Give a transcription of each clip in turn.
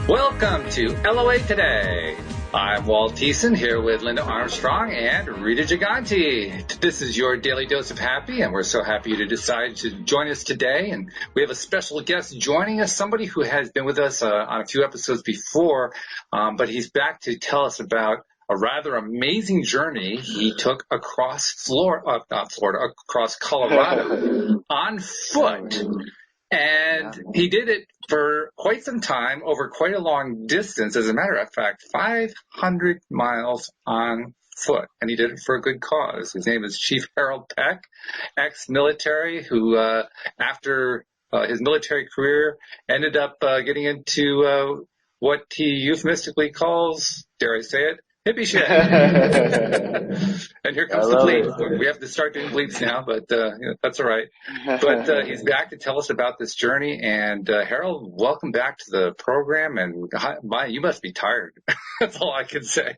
Welcome to LOA Today. I'm Walt Thiessen here with Linda Armstrong and Rita Giganti. This is your daily dose of happy, and we're so happy you decided to join us today. And we have a special guest joining us, somebody who has been with us on a few episodes before, but he's back to tell us about a rather amazing journey he took across across Colorado on foot. And he did it for quite some time, over quite a long distance. As a matter of fact, 500 miles on foot. And he did it for a good cause. His name is Chief Harold Peck, ex-military, who after his military career ended up getting into what he euphemistically calls, dare I say it, hippie shit. And here comes the bleep. We have to start doing bleeps now, but that's all right. But he's back to tell us about this journey. And Harold, welcome back to the program. And you must be tired. That's all I can say.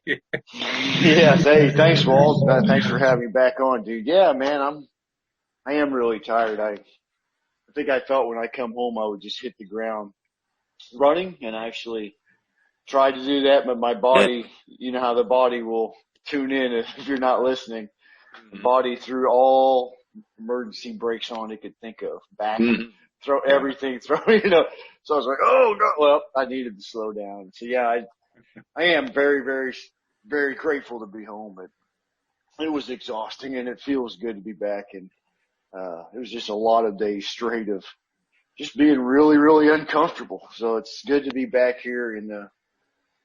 Yes, hey, thanks, Walt. Thanks for having me back on, dude. Yeah, man, I am really tired. I think I thought when I come home I would just hit the ground running, and I actually tried to do that, but my body, you know how the body will tune in if you're not listening. The body threw all emergency brakes on it could think of. Back, throw everything, So I was like, oh, God. Well, I needed to slow down. So, yeah, I am very, very, very grateful to be home. But it was exhausting, and it feels good to be back. And it was just a lot of days straight of just being really, really uncomfortable. So it's good to be back here in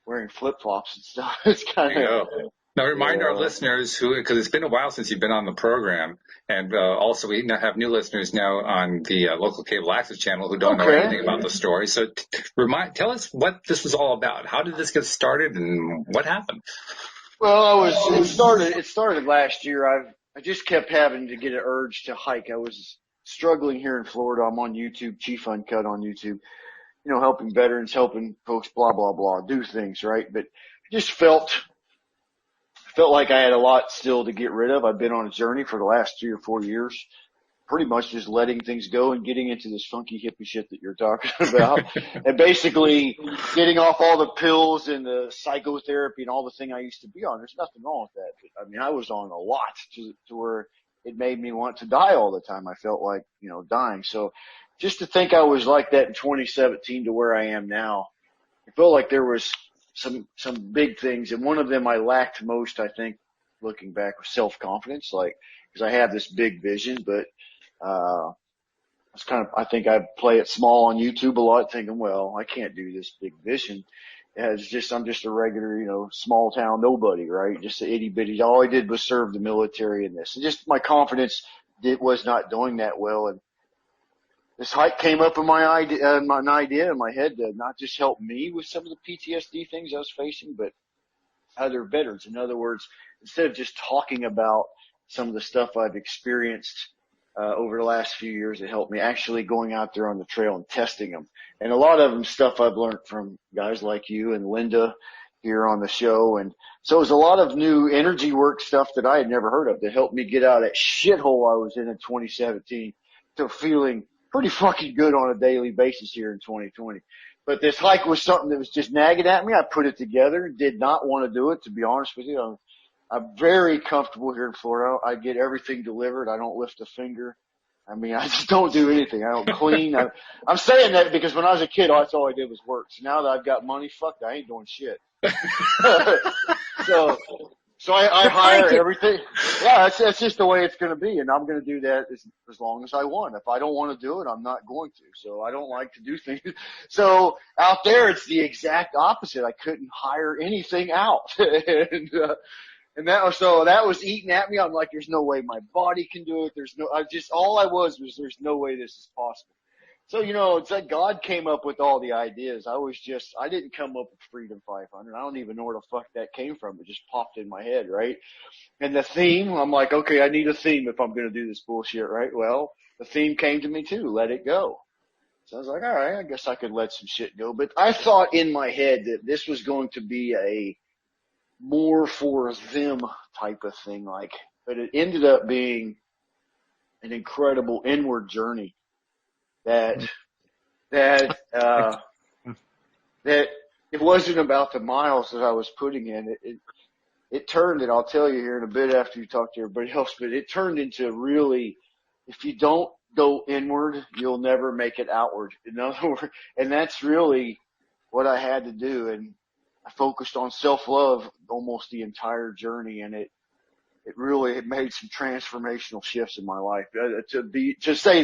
wearing flip-flops and stuff. It's kind of... Now, remind our listeners because it's been a while since you've been on the program, and also we now have new listeners now on the local cable access channel who don't know anything about the story. So tell us what this was all about. How did this get started, and what happened? Well, it started last year. I just kept having to get an urge to hike. I was struggling here in Florida. I'm on YouTube, Chief Uncut on YouTube. Helping veterans, helping folks, blah, blah, blah, do things, right? But just felt like I had a lot still to get rid of. I've been on a journey for the last 3 or 4 years, pretty much just letting things go and getting into this funky hippie shit that you're talking about. And basically getting off all the pills and the psychotherapy and all the thing I used to be on. There's nothing wrong with that. But, I was on a lot to where it made me want to die all the time. I felt like, dying. So just to think I was like that in 2017 to where I am now, I felt like there was some big things. And one of them I lacked most, I think, looking back, was self-confidence, because I have this big vision, but, I think I play it small on YouTube a lot, thinking, well, I can't do this big vision. I'm just a regular, small town nobody, right? Just an itty bitty. All I did was serve the military in this. And just my confidence was not doing that well. And this hike came up in my idea, an idea in my head to not just help me with some of the PTSD things I was facing, but other veterans. In other words, instead of just talking about some of the stuff I've experienced over the last few years, it helped me actually going out there on the trail and testing them. And a lot of them stuff I've learned from guys like you and Linda here on the show. And so it was a lot of new energy work stuff that I had never heard of that helped me get out of that shithole I was in 2017 to feeling pretty fucking good on a daily basis here in 2020. But this hike was something that was just nagging at me. I put it together, did not want to do it, to be honest with you. I'm very comfortable here in Florida. I get everything delivered. I don't lift a finger. I just don't do anything. I don't clean. I'm saying that because when I was a kid, that's all I did was work. So now that I've got money, fuck that. I ain't doing shit. So I hire everything. Yeah, that's just the way it's going to be. And I'm going to do that as long as I want. If I don't want to do it, I'm not going to. So I don't like to do things. So out there, it's the exact opposite. I couldn't hire anything out. And that was eating at me. I'm like, there's no way my body can do it. There's no way this is possible. So, it's like God came up with all the ideas. I didn't come up with Freedom 500. I don't even know where the fuck that came from. It just popped in my head, right? And the theme, I'm like, okay, I need a theme if I'm going to do this bullshit, right? Well, the theme came to me too. Let it go. So I was like, all right, I guess I could let some shit go. But I thought in my head that this was going to be a more for them type of thing, but it ended up being an incredible inward journey that it wasn't about the miles that I was putting in. It turned, and I'll tell you here in a bit after you talk to everybody else, but it turned into really, if you don't go inward, you'll never make it outward. In other words, and that's really what I had to do. And I focused on self-love almost the entire journey, and it really made some transformational shifts in my life. To say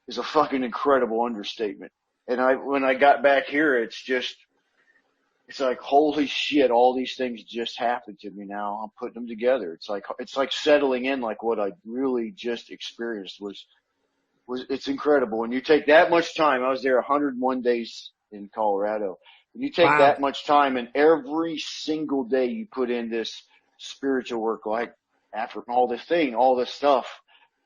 is a fucking incredible understatement. And when I got back here, it's like, holy shit, all these things just happened to me now. I'm putting them together. It's like settling in, like what I really just experienced it's incredible. When you take that much time, I was there 101 days in Colorado. When you take that much time and every single day you put in this spiritual work, like after all this stuff,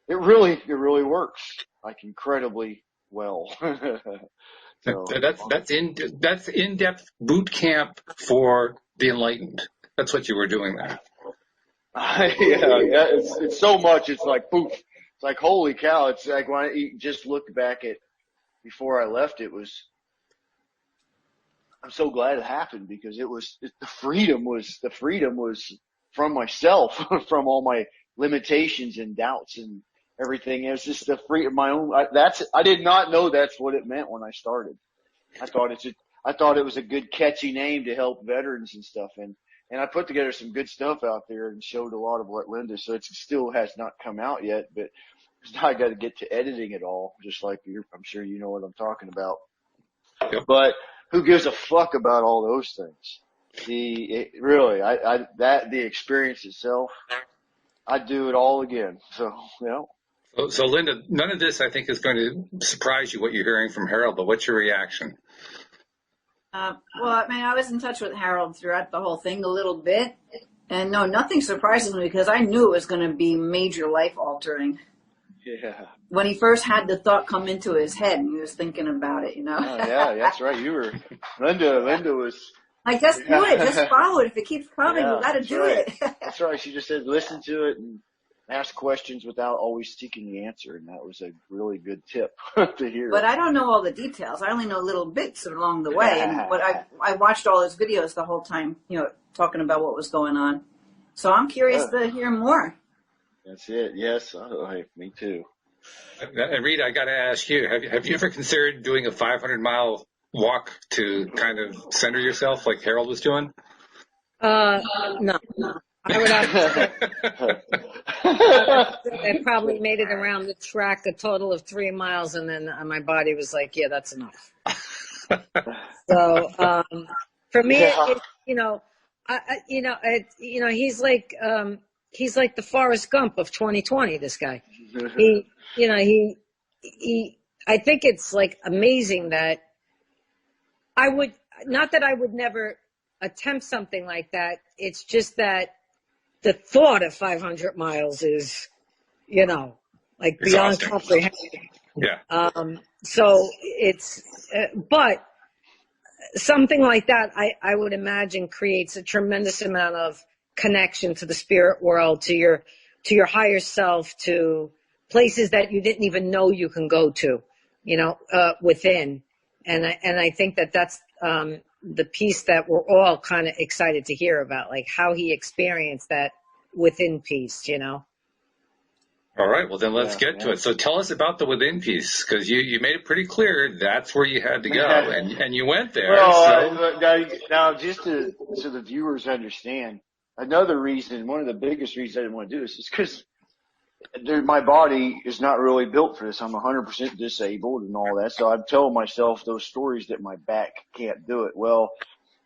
it really works like incredibly well. So, that's in-depth boot camp for the enlightened. That's what you were doing there. Yeah, it's so much. It's like poof. It's like, holy cow. It's like when I just looked back at before I left, I'm so glad it happened because the freedom was from myself, from all my limitations and doubts and everything. It was just the freedom, my own. I did not know that's what it meant when I started. I thought it was a good catchy name to help veterans and stuff. And I put together some good stuff out there and showed a lot of what Linda, so it still has not come out yet, but now I got to get to editing it all, just like I'm sure you know what I'm talking about. Yep. But who gives a fuck about all those things? The experience itself, I'd do it all again. So, So, Linda, none of this I think is going to surprise you what you're hearing from Harold, but what's your reaction? Well, I mean, I was in touch with Harold throughout the whole thing a little bit, and no, nothing surprises me because I knew it was going to be major life altering. Yeah. When he first had the thought come into his head and he was thinking about it, Oh, yeah, that's right. Linda was. Like, just do it. Just follow it. If it keeps coming, you got to do it. That's right. She just said, listen to it and ask questions without always seeking the answer. And that was a really good tip to hear. But I don't know all the details. I only know little bits along the way. But I watched all his videos the whole time, talking about what was going on. So I'm curious to hear more. That's it. Yes. Me too. And Rita, I got to ask you, have you ever considered doing a 500-mile walk to kind of center yourself like Harold was doing? No. I would have to I probably made it around the track a total of 3 miles, and then my body was like, yeah, that's enough. So for me, he's like the Forrest Gump of 2020, this guy. I think it's like amazing that not that I would never attempt something like that. It's just that the thought of 500 miles is, like beyond comprehension. Yeah. So it's, but something like that, I would imagine creates a tremendous amount of connection to the spirit world, to your higher self, to places that you didn't even know you can go to, within. And I think that's, the piece that we're all kind of excited to hear about, like how he experienced that within peace, All right. Well, then let's get to it. So tell us about the within piece, because you made it pretty clear that's where you had to go, and you went there. Well, now just so the viewers understand, another reason, one of the biggest reasons I didn't want to do this is because my body is not really built for this. I'm 100% disabled and all that. So I'm telling myself those stories that my back can't do it. Well,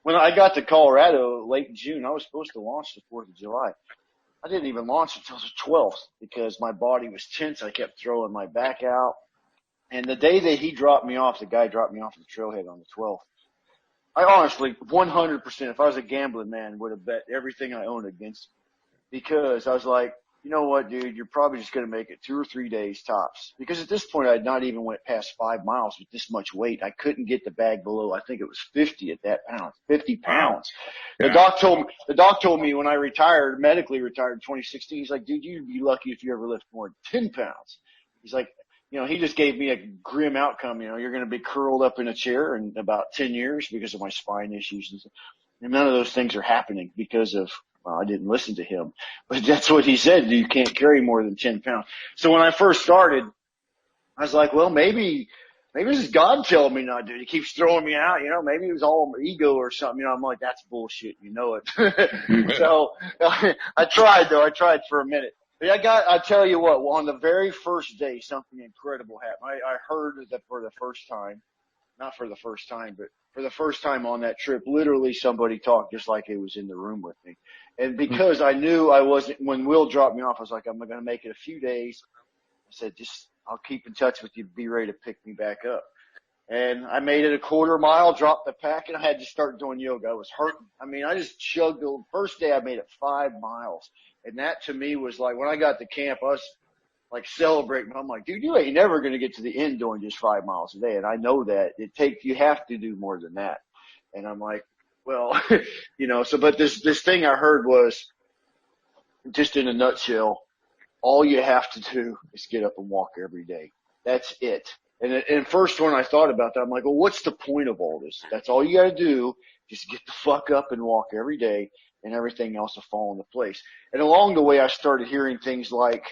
when I got to Colorado late in June, I was supposed to launch the 4th of July. I didn't even launch until the 12th because my body was tense. I kept throwing my back out. And the day that the guy dropped me off at the trailhead on the 12th, I honestly, 100%, if I was a gambling man, would have bet everything I owned against him. Because I was like, you know what, dude, you're probably just going to make it 2 or 3 days tops. Because at this point, I had not even went past 5 miles with this much weight. I couldn't get the bag below, I think it was 50 at that pound, 50 pounds. Yeah. The doc told me when I medically retired in 2016, he's like, dude, you'd be lucky if you ever lift more than 10 pounds. He's like, he just gave me a grim outcome. You're going to be curled up in a chair in about 10 years because of my spine issues. And none of those things are happening because of, well, I didn't listen to him, but that's what he said. You can't carry more than 10 pounds. So when I first started, I was like, well, maybe this is God telling me not to. He keeps throwing me out, maybe it was all ego or something. I'm like, that's bullshit. It. So I tried though. I tried for a minute. But I tell you what, on the very first day, something incredible happened. I heard that for the first time, not for the first time, but for the first time on that trip, literally somebody talked just like he was in the room with me. And because I knew I wasn't, when Will dropped me off, I was like, I'm going to make it a few days. I said, I'll keep in touch with you. Be ready to pick me back up. And I made it a quarter mile, dropped the pack, and I had to start doing yoga. I was hurting. I just chugged. The first day I made it 5 miles. And that to me was like, when I got to camp, I was like celebrating. I'm like, dude, you ain't never going to get to the end doing just 5 miles a day. And I know that you have to do more than that. And I'm like, well, but this thing I heard was just in a nutshell, all you have to do is get up and walk every day. That's it. And first when I thought about that, I'm like, well, what's the point of all this? That's all you got to do. Just get the fuck up and walk every day, and everything else will fall into place. And along the way, I started hearing things like,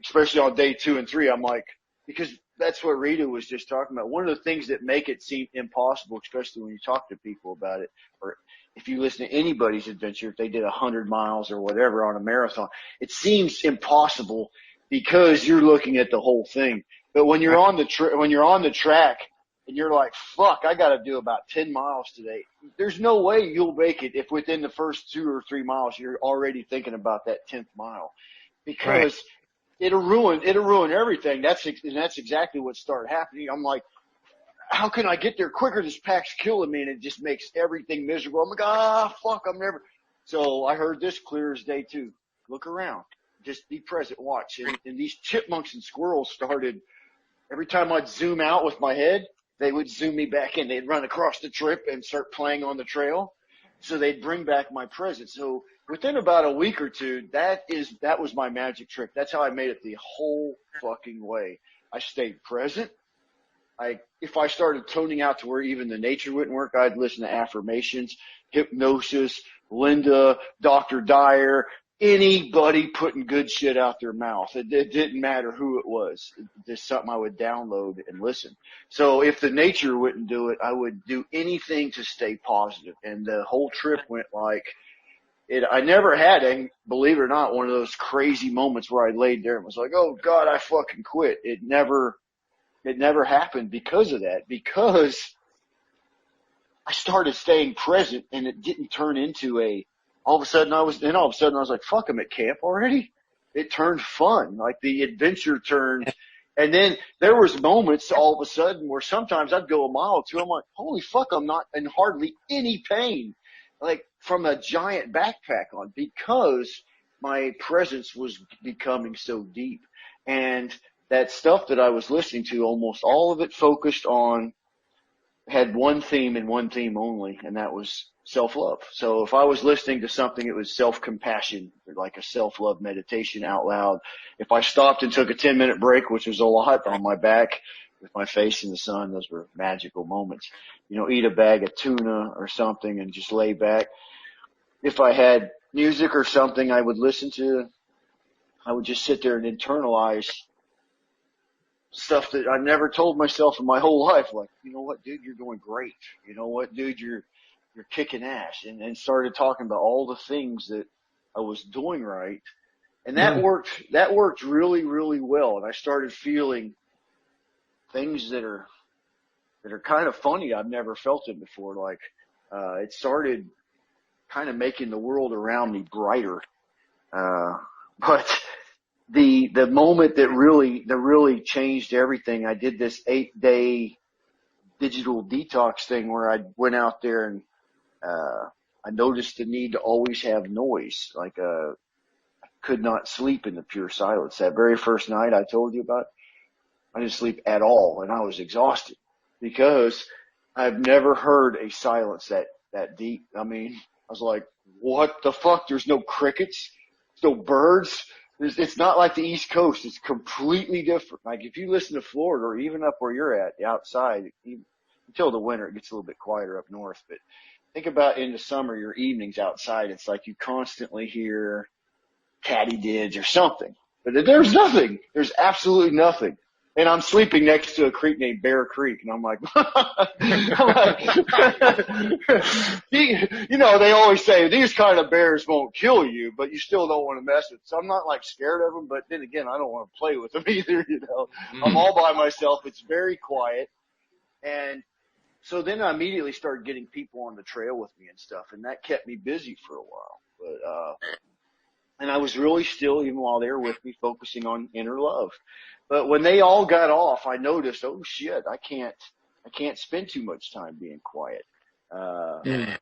especially on day 2 and 3, I'm like, because that's what Rita was just talking about. One of the things that make it seem impossible, especially when you talk to people about it, or if you listen to anybody's adventure, if they did 100 miles or whatever on a marathon, it seems impossible because you're looking at the whole thing. But when you're on the track and you're like, fuck, I got to do about 10 miles today. There's no way you'll make it if within the first 2 or 3 miles you're already thinking about that 10th mile, because it'll ruin everything. That's exactly what started happening. I'm like, how can I get there quicker? This pack's killing me, and it just makes everything miserable. I'm like, fuck, I'm never. So I heard this clear as day too. Look around. Just be present. Watch. And these chipmunks and squirrels started, every time I'd zoom out with my head, they would zoom me back in. They'd run across the trip and start playing on the trail. So they'd bring back my presence. So within about a week or two, that was my magic trick. That's how I made it the whole fucking way. I stayed present. If I started toning out to where even the nature wouldn't work, I'd listen to affirmations, hypnosis, Linda, Dr. Dyer, anybody putting good shit out their mouth. It didn't matter who it was. Just something I would download and listen. So if the nature wouldn't do it, I would do anything to stay positive. And the whole trip went like it. I never had, believe it or not, one of those crazy moments where I laid there and was like, oh God, I fucking quit. It never happened because of that, because I started staying present, and it didn't turn into all of a sudden I was like, fuck, I'm at camp already. It turned fun. Like the adventure turned. And then there was moments all of a sudden where sometimes I'd go a mile or two. I'm like, holy fuck, I'm not in hardly any pain, like from a giant backpack on, because my presence was becoming so deep. And that stuff that I was listening to, almost all of it focused on, had one theme and one theme only, and that was self-love. So if I was listening to something, it was self-compassion, like a self-love meditation out loud. If I stopped and took a 10-minute break, which was a lot, on my back with my face in the sun, those were magical moments. Eat a bag of tuna or something and just lay back. If I had music or something I would listen to, I would just sit there and internalize stuff that I never told myself in my whole life. Like, you know what, dude, you're doing great. You know what, dude, you're kicking ass. And started talking about all the things that I was doing right. And that worked really, really well. And I started feeling things that are kind of funny. I've never felt it before. Like, it started kind of making the world around me brighter. But the moment that really changed everything, I did this 8-day digital detox thing where I went out there and I noticed the need to always have noise. Like I could not sleep in the pure silence. That very first night I told you about, I didn't sleep at all, and I was exhausted because I've never heard a silence that deep. I mean, I was like, what the fuck? There's no crickets, no birds. It's not like the East Coast. It's completely different. Like if you listen to Florida or even up where you're at, outside, until the winter, it gets a little bit quieter up north. But think about in the summer, your evenings outside, it's like you constantly hear katydids or something. But there's nothing. There's absolutely nothing. And I'm sleeping next to a creek named Bear Creek, and I'm like, you know, they always say these kind of bears won't kill you, but you still don't want to mess with. So I'm not like scared of them, but then again, I don't want to play with them either. You know, I'm all by myself. It's very quiet, and so then I immediately started getting people on the trail with me and stuff, and that kept me busy for a while. But and I was really still, even while they were with me, focusing on inner love. But when they all got off, I noticed, oh shit, I can't spend too much time being quiet. Because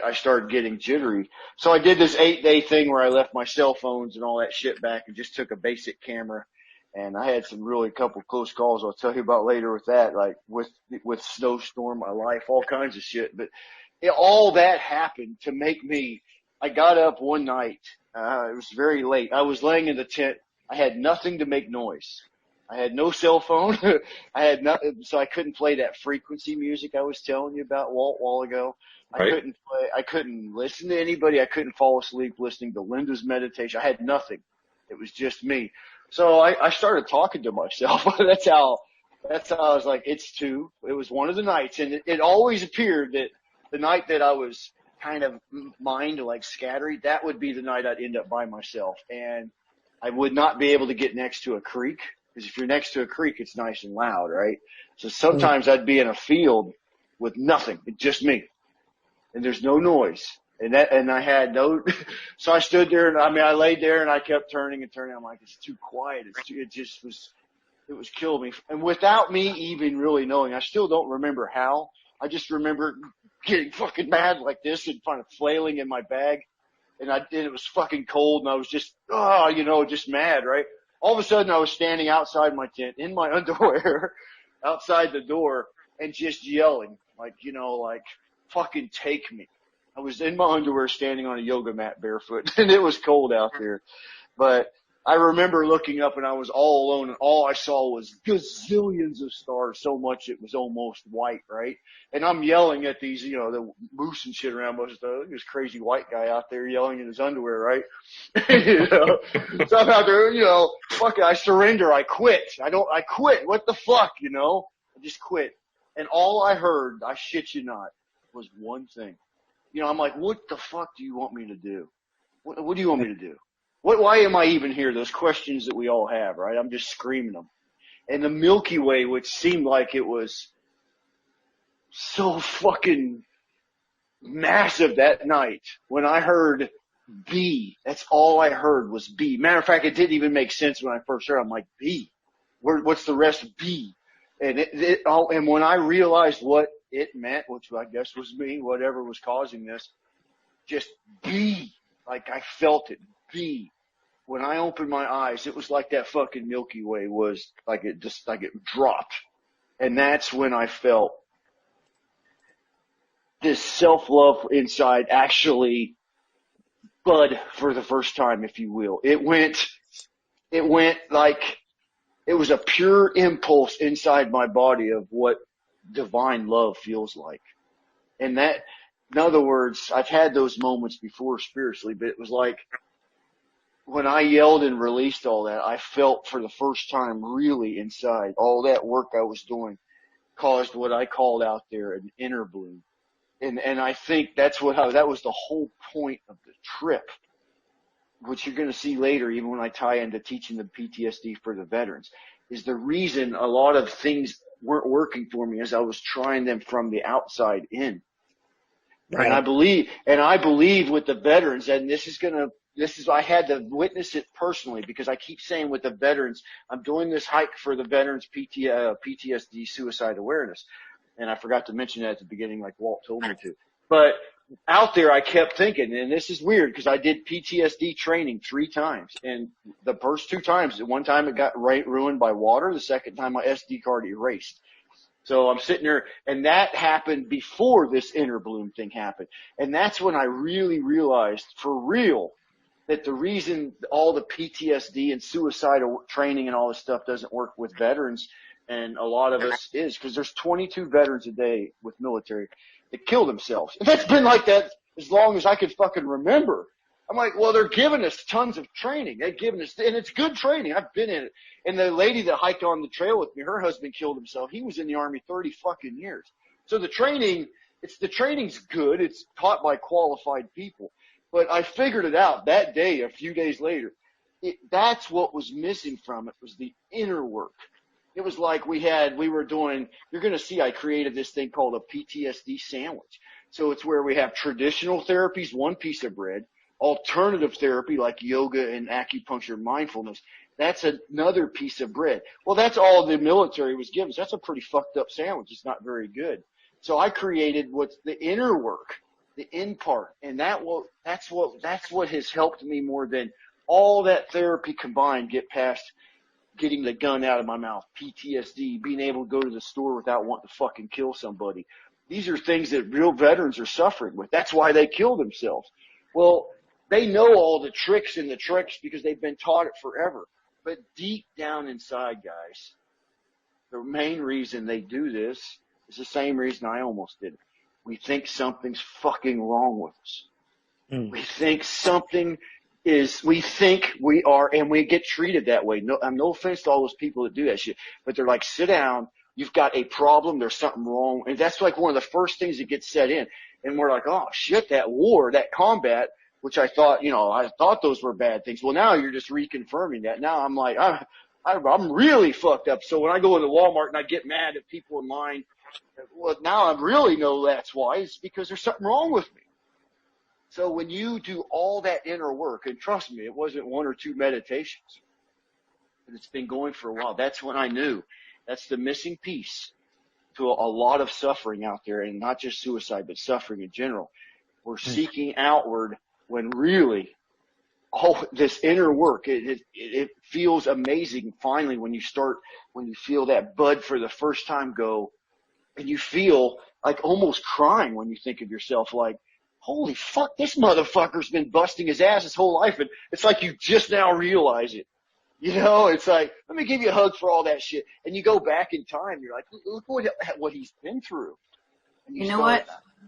I started getting jittery. So I did this 8-day thing where I left my cell phones and all that shit back and just took a basic camera. And I had some really couple close calls I'll tell you about later with that, like with snowstorm, my life, all kinds of shit. But all that happened to make me, I got up one night, it was very late. I was laying in the tent. I had nothing to make noise. I had no cell phone. I had nothing, so I couldn't play that frequency music I was telling you about, Walt, a while ago. Right. I couldn't listen to anybody. I couldn't fall asleep listening to Linda's meditation. I had nothing. It was just me. So I started talking to myself. That's how I was like, it's 2. It was one of the nights, and it always appeared that the night that I was kind of mind like scattered, that would be the night I'd end up by myself. And I would not be able to get next to a creek, because if you're next to a creek, it's nice and loud, right? So sometimes I'd be in a field with nothing, it's just me, and there's no noise. And I had no, so I stood there and I laid there and I kept turning and turning. I'm like, it's too quiet. It was killing me. And without me even really knowing, I still don't remember how. I just remember getting fucking mad like this and kind of flailing in my bag. And it was fucking cold and I was just, just mad, right? All of a sudden I was standing outside my tent in my underwear outside the door and just yelling like, fucking take me. I was in my underwear standing on a yoga mat barefoot and it was cold out there. But I remember looking up and I was all alone and all I saw was gazillions of stars, so much it was almost white, right? And I'm yelling at these, the moose and shit around us. This crazy white guy out there yelling in his underwear, right? So I'm out there, fuck it, I surrender, I quit. I quit. What the fuck, I just quit. And all I heard, I shit you not, was one thing. I'm like, what the fuck do you want me to do? What do you want me to do? Why am I even here? Those questions that we all have, right? I'm just screaming them. And the Milky Way, which seemed like it was so fucking massive that night, when I heard B, that's all I heard was B. Matter of fact, it didn't even make sense when I first heard it. I'm like, B? What's the rest of B? And when I realized what it meant, which I guess was me, whatever was causing this, just B. Like I felt it, B. When I opened my eyes, it was like that fucking Milky Way was like it dropped. And that's when I felt this self-love inside actually bud for the first time, if you will. It went like it was a pure impulse inside my body of what divine love feels like. And that, in other words, I've had those moments before spiritually, but it was like when I yelled and released all that, I felt for the first time really inside all that work I was doing caused what I called out there an inner bloom. And I think that was the whole point of the trip, which you're going to see later, even when I tie into teaching the PTSD for the veterans, is the reason a lot of things weren't working for me as I was trying them from the outside in. Right. And I believe with the veterans, and I had to witness it personally because I keep saying with the veterans, I'm doing this hike for the veterans PTSD suicide awareness. And I forgot to mention that at the beginning like Walt told me to. But out there I kept thinking, and this is weird because I did PTSD training 3 times. And the first 2 times, one time it got ruined by water. The second time my SD card erased. So I'm sitting there, and that happened before this inner bloom thing happened. And that's when I really realized, for real, that the reason all the PTSD and suicidal training and all this stuff doesn't work with veterans and a lot of us is because there's 22 veterans a day with military that kill themselves. And that's been like that as long as I could fucking remember. I'm like, well, they're giving us tons of training. They're giving us, and it's good training. I've been in it. And the lady that hiked on the trail with me, her husband killed himself. He was in the Army 30 fucking years. So the training's good. It's taught by qualified people. But I figured it out that day, a few days later. That's what was missing from it was the inner work. It was like you're going to see I created this thing called a PTSD sandwich. So it's where we have traditional therapies, one piece of bread, alternative therapy like yoga and acupuncture, mindfulness. That's another piece of bread. Well, that's all the military was given. So that's a pretty fucked up sandwich. It's not very good. So I created what's the inner work, the in part. And that's what has helped me more than all that therapy combined get past getting the gun out of my mouth, PTSD, being able to go to the store without wanting to fucking kill somebody. These are things that real veterans are suffering with. That's why they kill themselves. Well, they know all the tricks and the tricks because they've been taught it forever. But deep down inside, guys, the main reason they do this is the same reason I almost did it. We think something's fucking wrong with us. We think we think we are, and we get treated that way. No offense to all those people that do that shit, but they're like, sit down, you've got a problem, there's something wrong. And that's like one of the first things that gets set in. And we're like, oh shit, that war, that combat, which I thought those were bad things. Well, now you're just reconfirming that. Now I'm like, I'm really fucked up. So when I go into Walmart and I get mad at people in line, well, now I really know that's why. It's because there's something wrong with me. So when you do all that inner work, and trust me, it wasn't one or two meditations, but it's been going for a while. That's when I knew that's the missing piece to a lot of suffering out there, and not just suicide, but suffering in general. We're seeking outward when really this inner work, it feels amazing finally when you feel that bud for the first time go, and you feel like almost crying when you think of yourself like, holy fuck, this motherfucker's been busting his ass his whole life, and it's like you just now realize it. It's like, let me give you a hug for all that shit. And you go back in time, you're like, look what he's been through. You know what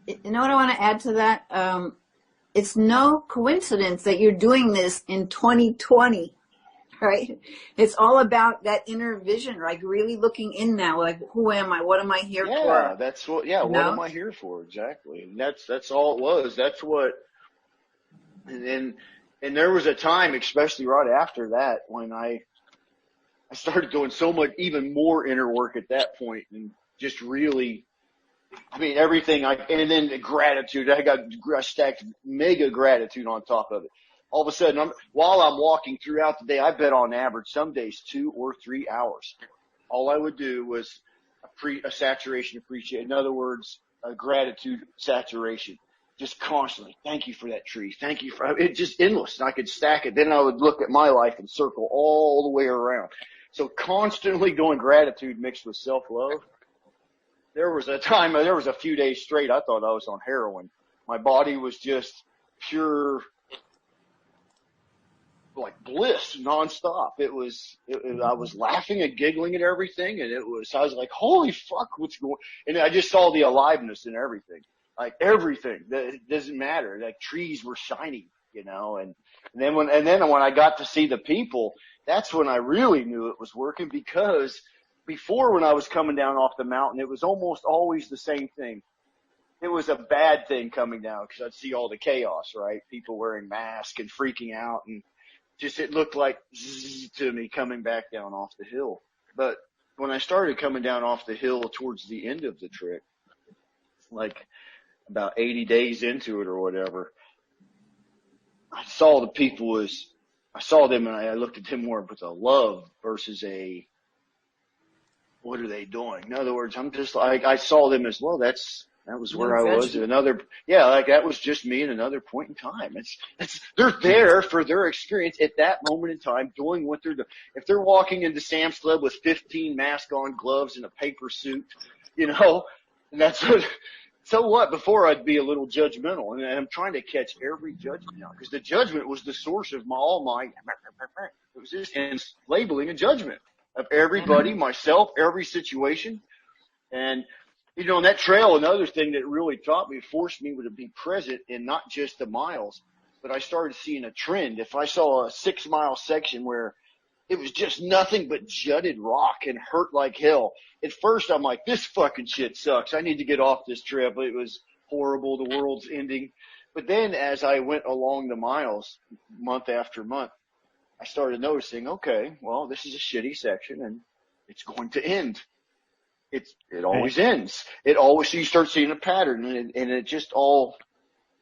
I want to add to that? It's no coincidence that you're doing this in 2020, right? It's all about that inner vision, like really looking in now, like, who am I? What am I here for? What am I here for? Exactly. And that's all it was. That's what, and there was a time, especially right after that, when I started doing so much, even more inner work at that point, and just really, everything and then the gratitude, I stacked mega gratitude on top of it. All of a sudden, while I'm walking throughout the day, I bet on average some days 2 or 3 hours. All I would do was a saturation appreciation. In other words, a gratitude saturation. Just constantly, thank you for that tree. Thank you for it. Just endless. And I could stack it. Then I would look at my life and circle all the way around. So constantly doing gratitude mixed with self-love. There was a few days straight, I thought I was on heroin. My body was just pure, like bliss nonstop. I was laughing and giggling at everything. And I was like, holy fuck, what's going, and I just saw the aliveness in everything. Like everything, it doesn't matter. Like trees were shining, and then when I got to see the people, that's when I really knew it was working, because before, when I was coming down off the mountain, it was almost always the same thing. It was a bad thing coming down because I'd see all the chaos, right? People wearing masks and freaking out, and just it looked like zzz to me coming back down off the hill. But when I started coming down off the hill towards the end of the trip, like about 80 days into it or whatever, I saw them and I looked at them more with a love versus a, what are they doing? In other words, I'm just like, I saw them as, well, that was where I was at that was just me at another point in time. They're there for their experience at that moment in time, doing what they're doing. If they're walking into Sam's Club with 15 mask on, gloves, and a paper suit, and that's what, so what? Before I'd be a little judgmental, and I'm trying to catch every judgment now because the judgment was the source of all my. It was just labeling a judgment of everybody, myself, every situation, and on that trail. Another thing that really taught me, forced me to be present in not just the miles, but I started seeing a trend. If I saw a 6-mile section where it was just nothing but jutted rock and hurt like hell. At first, I'm like, this fucking shit sucks. I need to get off this trip. It was horrible. The world's ending. But then as I went along the miles, month after month, I started noticing, okay, well, this is a shitty section and it's going to end. It always ends. So you start seeing a pattern, and it just all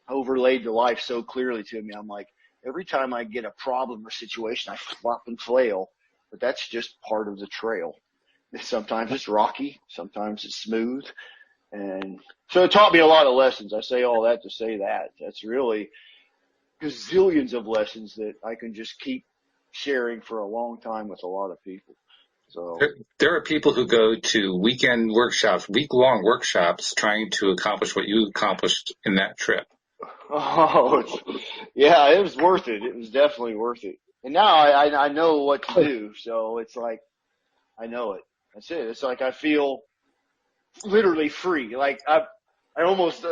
overlaid the life so clearly to me. I'm like, every time I get a problem or situation, I flop and flail, but that's just part of the trail. Sometimes it's rocky, sometimes it's smooth. And so it taught me a lot of lessons. I say all that to say that. That's really gazillions of lessons that I can just keep sharing for a long time with a lot of people. So there are people who go to weekend workshops, week-long workshops, trying to accomplish what you accomplished in that trip. Oh, yeah, it was worth it. It was definitely worth it. And now I know what to do. So it's like, I know it. That's it. It's like I feel literally free. Like I almost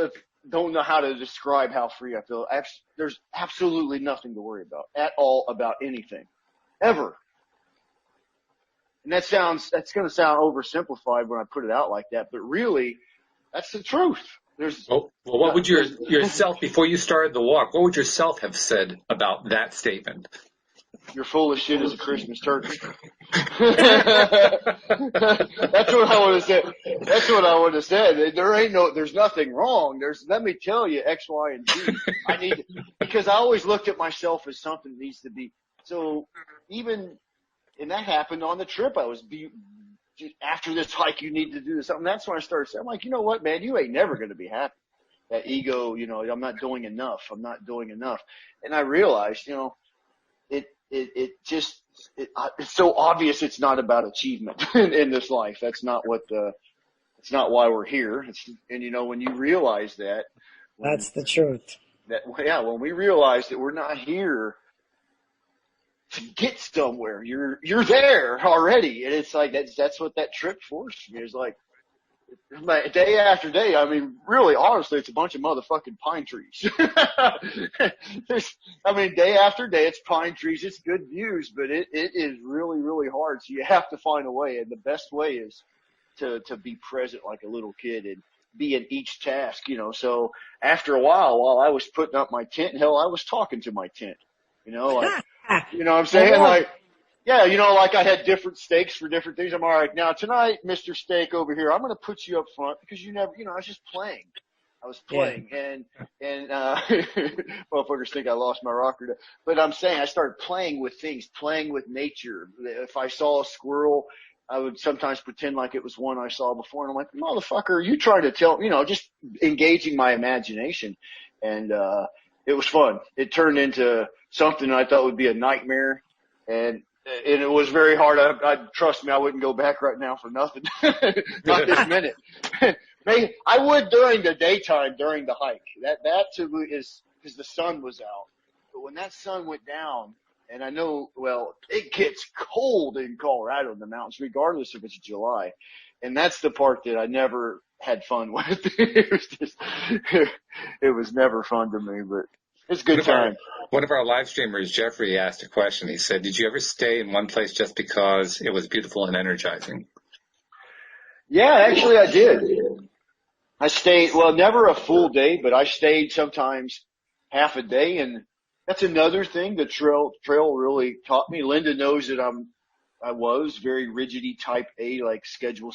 don't know how to describe how free I feel. There's absolutely nothing to worry about at all about anything ever. And that's going to sound oversimplified when I put it out like that, but really that's the truth. Well, what would yourself, before you started the walk, what would yourself have said about that statement? You're full of shit as a Christmas turkey. That's what I would have said. That's what I would have said. There's nothing wrong. Let me tell you, X, Y, and Z. Because I always looked at myself as something that needs to be. So and that happened on the trip. After this hike, you need to do something. That's when I started saying, I'm like, you know what, man, you ain't never going to be happy. That ego, I'm not doing enough. I'm not doing enough. And I realized, it's so obvious it's not about achievement in this life. That's not it's not why we're here. When you realize that. That's the truth. When we realize that we're not here to get somewhere, you're there already. And it's like, that's what that trip forced me. It's like, day after day, I mean, really, honestly, it's a bunch of motherfucking pine trees. Day after day, it's pine trees, it's good views, but it is really, really hard. So you have to find a way. And the best way is to be present like a little kid and be in each task, So after a while I was putting up my tent, hell, I was talking to my tent, you know what I'm saying? Like, yeah, like I had different stakes for different things. I'm all right. Now tonight, Mr. Steak over here, I'm going to put you up front because you never, I was just playing. I was playing and motherfuckers think I lost my rocker. But I'm saying I started playing with things, playing with nature. If I saw a squirrel, I would sometimes pretend like it was one I saw before. And I'm like, motherfucker, you trying to tell, just engaging my imagination. And, it was fun. It turned into something I thought would be a nightmare. And it was very hard. Trust me, I wouldn't go back right now for nothing. Not this minute. Maybe I would during the daytime, during the hike. That too is because the sun was out. But when that sun went down, and I know, it gets cold in Colorado in the mountains, regardless if it's July. And that's the part that I never had fun with. It was never fun to me, but it's a good time. One of our live streamers, Jeffrey, asked a question. He said, did you ever stay in one place just because it was beautiful and energizing? Yeah, actually I did. I stayed, never a full day, but I stayed sometimes half a day. And that's another thing the trail really taught me. Linda knows that I was very rigidity type A, like schedule.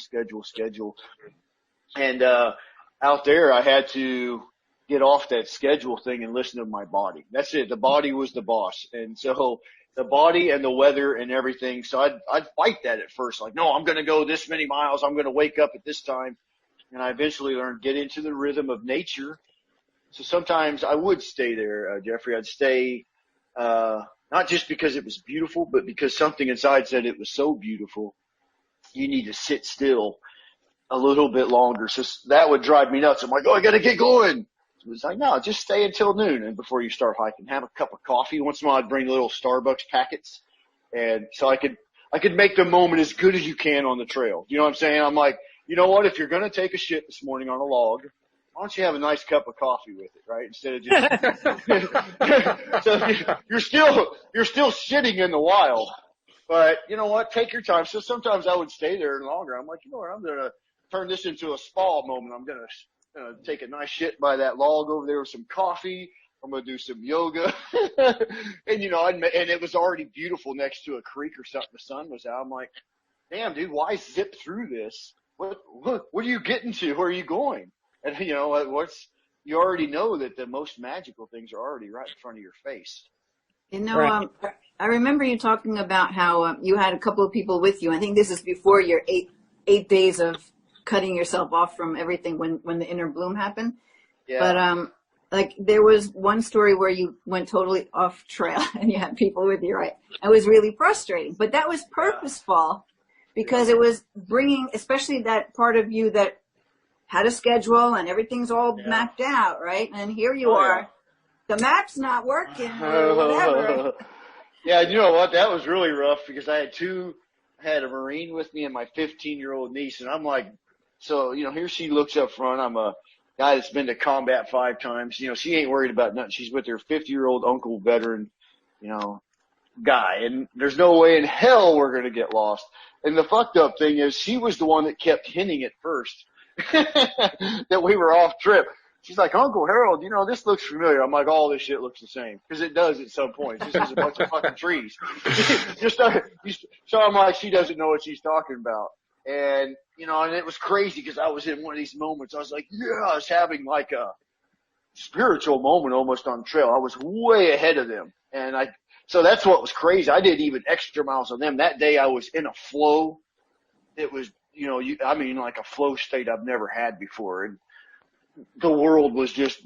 And, out there I had to get off that schedule thing and listen to my body. That's it. The body was the boss. And so the body and the weather and everything. So I'd fight that at first. Like, no, I'm going to go this many miles. I'm going to wake up at this time. And I eventually learned, get into the rhythm of nature. So sometimes I would stay there, Jeffrey. I'd stay, not just because it was beautiful, but because something inside said it was so beautiful. You need to sit still a little bit longer. So that would drive me nuts. I'm like, oh, I got to get going. So it's like, no, just stay until noon. And before you start hiking, have a cup of coffee. Once in a while, I'd bring little Starbucks packets. And so I could make the moment as good as you can on the trail. You know what I'm saying? I'm like, you know what? If you're going to take a shit this morning on a log, why don't you have a nice cup of coffee with it, right? Instead of just, so you're still shitting in the wild. But you know what? Take your time. So sometimes I would stay there longer. I'm like, you know what? I'm going to turn this into a spa moment. I'm going to take a nice shit by that log over there with some coffee. I'm going to do some yoga. And you know, and it was already beautiful next to a creek or something. The sun was out. I'm like, damn, dude, why zip through this? What are you getting to? Where are you going? And you know, you already know that the most magical things are already right in front of your face. You know, I remember you talking about how you had a couple of people with you. I think this is before your eight days of cutting yourself off from everything when the inner bloom happened. Yeah. But like there was one story where you went totally off trail and you had people with you, right? It was really frustrating, but that was purposeful because it was bringing, especially that part of you that had a schedule and everything's all mapped out, right? And here you are. The map's not working or whatever. Yeah, you know what? That was really rough because I had a Marine with me and my 15-year-old niece, and I'm like, so, you know, here she looks up front. I'm a guy that's been to combat 5 times. You know, she ain't worried about nothing. She's with her 50-year-old uncle, veteran, you know, guy, and there's no way in hell we're going to get lost. And the fucked up thing is she was the one that kept hinting at first that we were off trip. She's like, Uncle Harold, you know, this looks familiar. I'm like, all this shit looks the same. Because it does at some point. It's just a bunch of fucking trees. So I'm like, she doesn't know what she's talking about. And, you know, and it was crazy because I was in one of these moments. I was like, yeah, I was having like a spiritual moment almost on trail. I was way ahead of them. And so that's what was crazy. I did even extra miles on them. That day I was in a flow. It was, you know, like a flow state I've never had before. And the world was just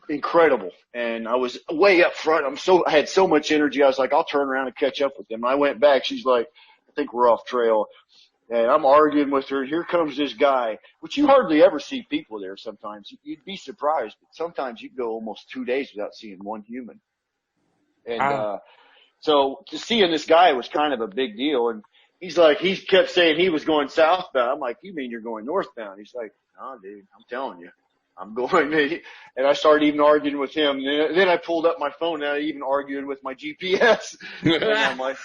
incredible. And I was way up front. I had so much energy. I was like, I'll turn around and catch up with them. And I went back. She's like, I think we're off trail. And I'm arguing with her. Here comes this guy, which you hardly ever see people there sometimes. You'd be surprised, but sometimes you go almost 2 days without seeing one human. And, so just seeing this guy was kind of a big deal. And he kept saying he was going southbound. I'm like, you mean you're going northbound? He's like, no, dude, I'm telling you, I'm going. And I started even arguing with him. And then I pulled up my phone and I even argued with my GPS. And I'm like,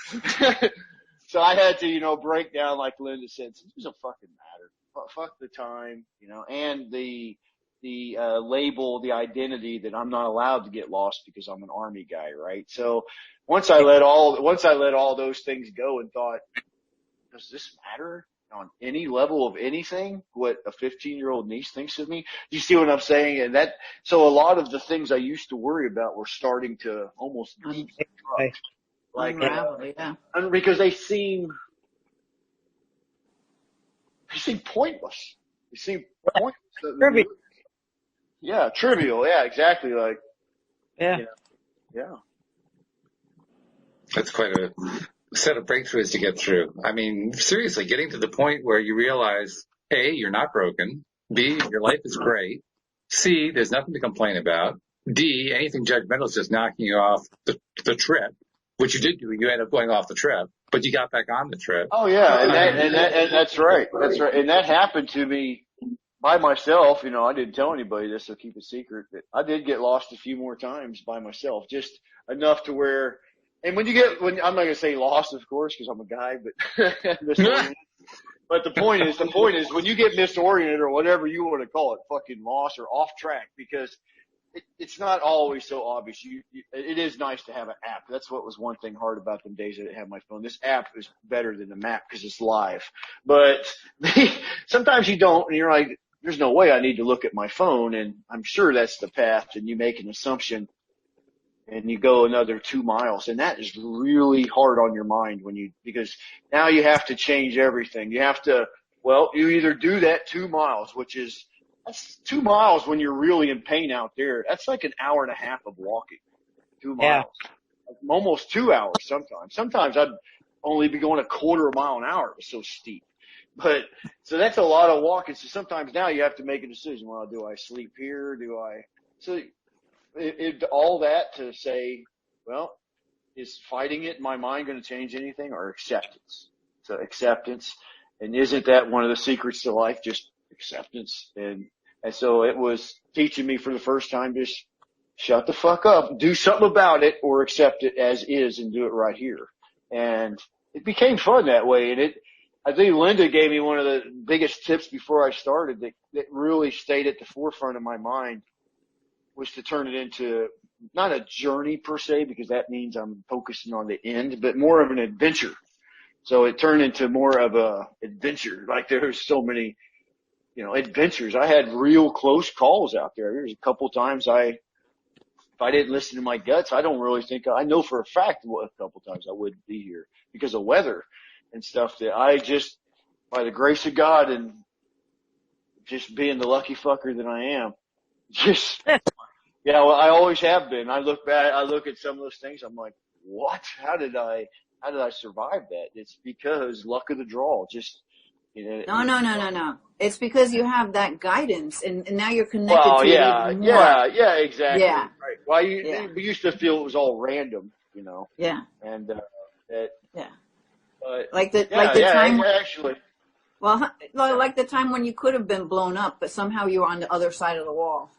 so I had to, you know, break down, like Linda said, it doesn't fucking matter. Fuck the time, you know, and the label, the identity that I'm not allowed to get lost because I'm an Army guy, right? So once I let all those things go and thought, does this matter on any level of anything? What a 15-year-old niece thinks of me? You see what I'm saying? And so a lot of the things I used to worry about were starting to almost deconstruct. Like, because they seem pointless. They seem pointless. Trivial. Yeah, trivial. Yeah, exactly. Like, yeah. That's quite a set of breakthroughs to get through. I mean, seriously, getting to the point where you realize, A, you're not broken. B, your life is great. C, there's nothing to complain about. D, anything judgmental is just knocking you off the trip, which you did do. You ended up going off the trip, but you got back on the trip. Oh yeah, and that's right. That's right. And that happened to me by myself. You know, I didn't tell anybody this, so keep it secret. But I did get lost a few more times by myself, just enough to where. And I'm not gonna say lost, of course, because I'm a guy, but misoriented. But the point is, when you get misoriented or whatever you want to call it, fucking lost or off track, because it's not always so obvious. It is nice to have an app. That's what was one thing hard about them days I didn't have my phone. This app is better than the map because it's live. But sometimes you don't, and you're like, there's no way I need to look at my phone, and I'm sure that's the path, and you make an assumption. And you go another 2 miles, and that is really hard on your mind because now you have to change everything. You have to, you either do that 2 miles, that's 2 miles when you're really in pain out there. That's like an hour and a half of walking, 2 miles, almost 2 hours sometimes. Sometimes I'd only be going a quarter of a mile an hour. It was so steep. But so that's a lot of walking. So sometimes now you have to make a decision. Well, do I sleep here? So all that to say, well, is fighting it in my mind going to change anything, or acceptance? So acceptance. And isn't that one of the secrets to life? Just acceptance. And so it was teaching me for the first time, just shut the fuck up, do something about it, or accept it as is and do it right here. And it became fun that way. And I think Linda gave me one of the biggest tips before I started that really stayed at the forefront of my mind, was to turn it into not a journey per se, because that means I'm focusing on the end, but more of an adventure. So it turned into more of a adventure. Like there's so many, adventures. I had real close calls out there. There's a couple times if I didn't listen to my guts, I don't really think, I know for a fact a couple times I wouldn't be here because of weather and stuff, that I just, by the grace of God and just being the lucky fucker that I am, just, yeah, well, I always have been. I look at some of those things, I'm like, what? How did I survive that? It's because luck of the draw. Just, No. It's because you have that guidance, and now you're connected to it even more. Yeah, exactly. Yeah. Right. Well, we used to feel it was all random, Yeah. And Yeah. But like the time. Actually. Well, like the time when you could have been blown up, but somehow you were on the other side of the wall.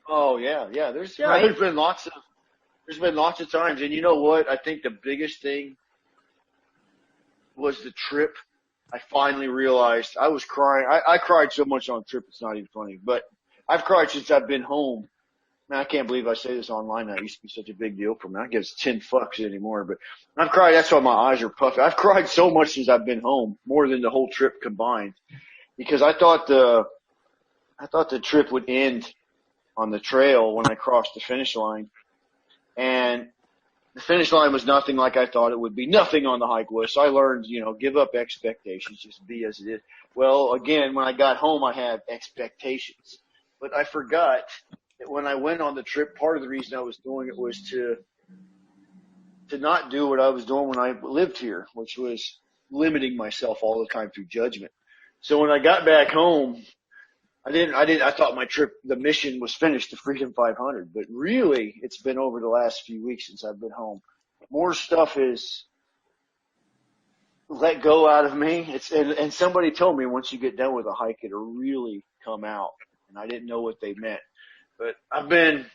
Oh yeah. There's been lots of times, and you know what? I think the biggest thing was the trip. I finally realized I was crying. I cried so much on the trip, it's not even funny. But I've cried since I've been home. Man, I can't believe I say this online. That used to be such a big deal for me. I guess 10 fucks anymore, but I've cried. That's why my eyes are puffy. I've cried so much since I've been home, more than the whole trip combined, because I thought the trip would end on the trail when I crossed the finish line, and the finish line was nothing like I thought it would be. Nothing on the hike was. So I learned, give up expectations, just be as it is. Well, again, when I got home, I had expectations, but I forgot that when I went on the trip, part of the reason I was doing it was to not do what I was doing when I lived here, which was limiting myself all the time through judgment. So when I got back home, I thought my trip, the mission was finished, the Freedom 500, but really it's been over the last few weeks since I've been home. More stuff is let go out of me. And somebody told me once you get done with a hike, it'll really come out. And I didn't know what they meant, but I've been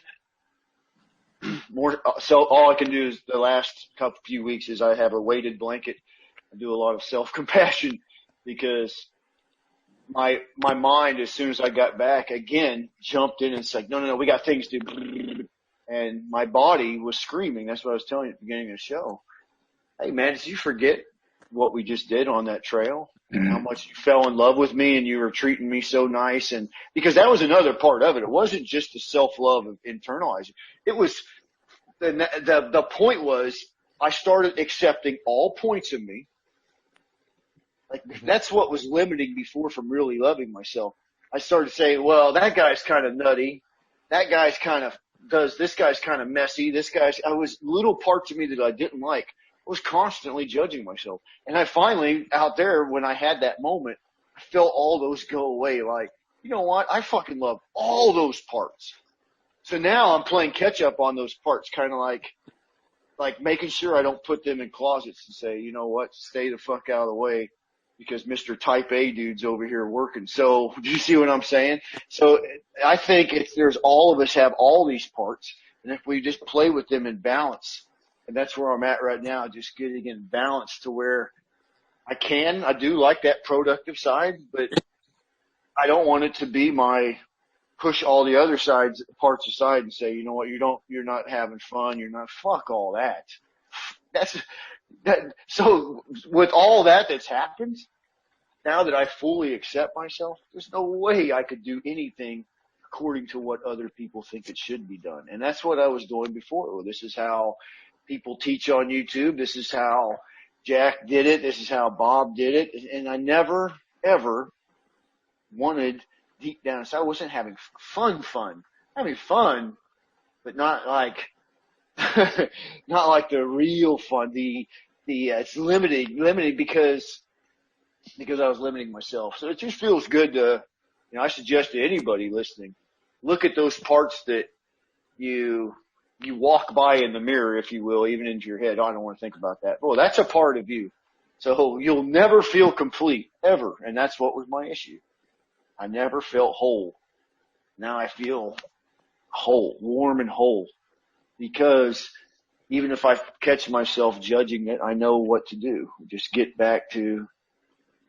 more, so all I can do is the last few weeks is I have a weighted blanket. I do a lot of self-compassion, because my mind, as soon as I got back, again, jumped in and said, no, we got things to do. And my body was screaming. That's what I was telling you at the beginning of the show. Hey, man, did you forget what we just did on that trail? Mm-hmm. How much you fell in love with me and you were treating me so nice. And because that was another part of it. It wasn't just the self-love of internalizing. It was the point was I started accepting all points of me. Like, that's what was limiting before from really loving myself. I started saying, well, that guy's kind of nutty. That guy's kind of this guy's kind of messy. I was little parts of me that I didn't like. I was constantly judging myself. And I finally, out there, when I had that moment, I felt all those go away. Like, you know what? I fucking love all those parts. So now I'm playing catch up on those parts, kind of like making sure I don't put them in closets and say, you know what? Stay the fuck out of the way, because Mr. Type A dude's over here working. So do you see what I'm saying? So I think all of us have all these parts, and if we just play with them in balance, and that's where I'm at right now, just getting in balance to where I do like that productive side, but I don't want it to be push all the other parts aside and say, you know what, you're not having fun, fuck all that. So with all that's happened, now that I fully accept myself, there's no way I could do anything according to what other people think it should be done. And that's what I was doing before. Well, this is how people teach on YouTube. This is how Jack did it. This is how Bob did it. And I never, ever wanted deep down inside, I wasn't having fun. Having fun, but not like not like the real fun. It's limited because because I was limiting myself. So it just feels good to, I suggest to anybody listening, look at those parts that you walk by in the mirror, if you will, even into your head. Oh, I don't want to think about that. Well, that's a part of you. So you'll never feel complete, ever. And that's what was my issue. I never felt whole. Now I feel whole, warm and whole, because even if I catch myself judging it, I know what to do. Just get back to